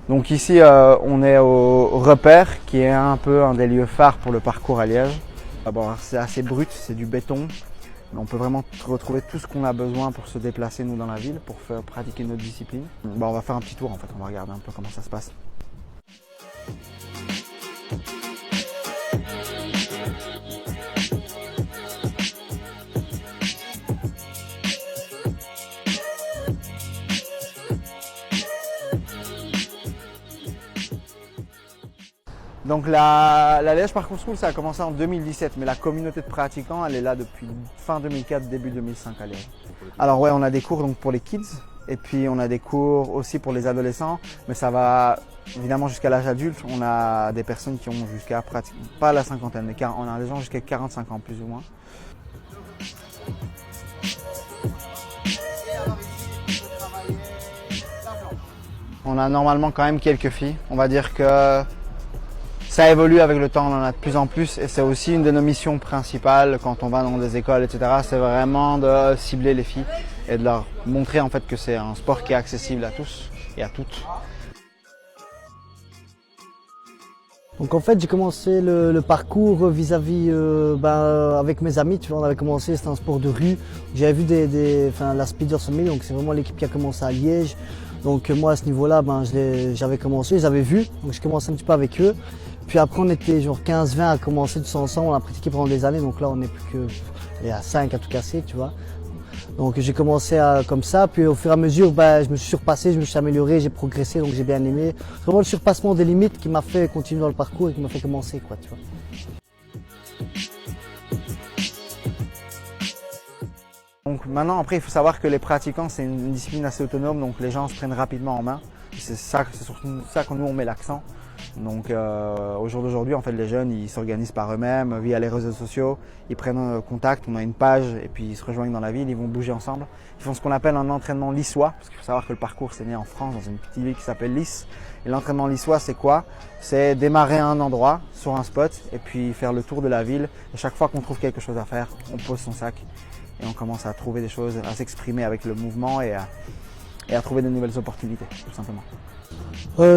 Donc ici, on est au Repère, qui est un peu un des lieux phares pour le parcours à Liège. Bon, c'est assez brut, c'est du béton, mais on peut vraiment retrouver tout ce qu'on a besoin pour se déplacer nous dans la ville, pour faire pratiquer notre discipline. Bon, on va faire un petit tour en fait, on va regarder un peu comment ça se passe. Donc la Liège Parcours School, ça a commencé en 2017, mais la communauté de pratiquants, elle est là depuis fin 2004, début 2005 à Liège. Alors ouais, on a des cours donc pour les kids, et puis on a des cours aussi pour les adolescents, mais ça va évidemment jusqu'à l'âge adulte. On a des personnes qui ont jusqu'à pas la cinquantaine, mais on a des gens jusqu'à 45 ans plus ou moins. On a normalement quand même quelques filles. On va dire que ça évolue avec le temps, on en a de plus en plus et c'est aussi une de nos missions principales quand on va dans des écoles, etc. C'est vraiment de cibler les filles et de leur montrer en fait que c'est un sport qui est accessible à tous et à toutes. Donc en fait j'ai commencé le parcours vis-à-vis avec mes amis, tu vois, on avait commencé, c'était un sport de rue. J'avais vu la Speeder Summit, donc c'est vraiment l'équipe qui a commencé à Liège. Donc moi à ce niveau-là, j'avais commencé, je les avais vus, donc je commençais un petit peu avec eux. Puis après on était genre 15-20 à commencer tous ensemble, on a pratiqué pendant des années, donc là on n'est plus que à 5 à tout casser, tu vois. Donc j'ai commencé comme ça, puis au fur et à mesure, je me suis surpassé, je me suis amélioré, j'ai progressé, donc j'ai bien aimé. C'est vraiment le surpassement des limites qui m'a fait continuer dans le parcours et qui m'a fait commencer, quoi, tu vois. Donc maintenant, après, il faut savoir que les pratiquants, c'est une discipline assez autonome, donc les gens se prennent rapidement en main. C'est surtout ça que nous on met l'accent. Donc au jour d'aujourd'hui, en fait, les jeunes, ils s'organisent par eux-mêmes via les réseaux sociaux. Ils prennent contact, on a une page et puis ils se rejoignent dans la ville, ils vont bouger ensemble. Ils font ce qu'on appelle un entraînement lissois, parce qu'il faut savoir que le parcours c'est né en France, dans une petite ville qui s'appelle Lisse. Et l'entraînement lissois, c'est quoi? C'est démarrer à un endroit, sur un spot, et puis faire le tour de la ville. Et chaque fois qu'on trouve quelque chose à faire, on pose son sac et on commence à trouver des choses, à s'exprimer avec le mouvement et à trouver de nouvelles opportunités, tout simplement.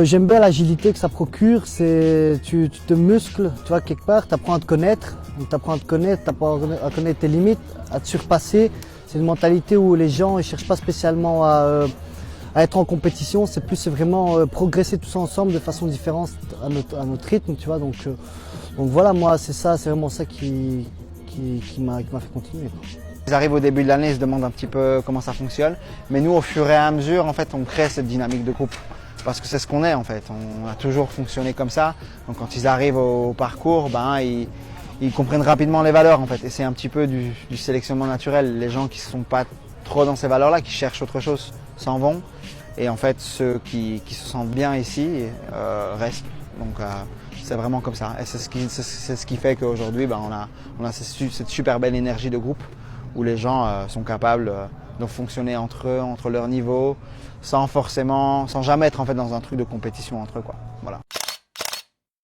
J'aime bien l'agilité que ça procure, tu te muscles, tu vois, quelque part, tu apprends à te connaître, tu apprends à connaître tes limites, à te surpasser. C'est une mentalité où les gens ne cherchent pas spécialement à être en compétition, c'est vraiment progresser tous ensemble de façon différente à notre rythme, tu vois. Donc voilà, moi c'est vraiment ça qui m'a fait continuer, quoi. Ils arrivent au début de l'année, ils se demandent un petit peu comment ça fonctionne, mais nous au fur et à mesure, en fait, on crée cette dynamique de groupe. Parce que c'est ce qu'on est en fait, on a toujours fonctionné comme ça. Donc quand ils arrivent au parcours, ils comprennent rapidement les valeurs en fait. Et c'est un petit peu du sélectionnement naturel. Les gens qui ne sont pas trop dans ces valeurs-là, qui cherchent autre chose, s'en vont. Et en fait, ceux qui se sentent bien ici restent. Donc c'est vraiment comme ça. Et c'est ce qui fait qu'aujourd'hui, on a cette super belle énergie de groupe où les gens sont capables de fonctionner entre eux, entre leurs niveaux, sans jamais être en fait dans un truc de compétition entre eux, quoi. Voilà.